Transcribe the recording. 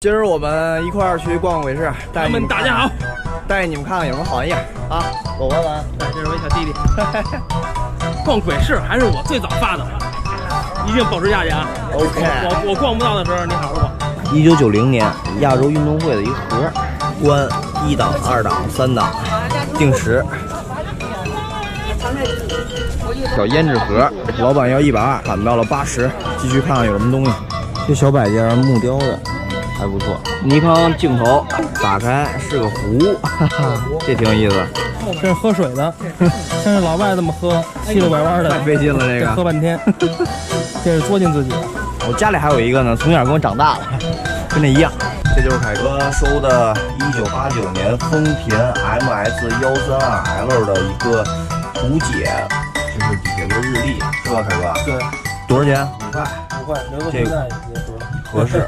今儿我们一块儿去逛鬼市，咱们大家好，带你们看看有什么好玩意儿啊！走吧，咱。这是我小弟弟。逛鬼市还是我最早发的，一定保持下去啊 OK 我逛不到的时候，你好好逛。1990年亚洲运动会的一个盒，关1档、2档、3档，定时。小胭脂盒，老板要120，砍到了80，继续看看有什么东西。这小摆件木雕的还不错。尼康镜头打开是个壶，哈哈，这挺有意思。这是喝水的，像是老外这么喝，七溜拐弯的，太费劲了，这个喝半天。这是作践自己。我家里还有一个呢，从小跟我长大了，跟这一样。这就是凯哥收的1989年丰田 MS132L 的一个图解，就是底下的日历，是吧，凯哥？对。多少钱？5块，留个现在也合适。合适。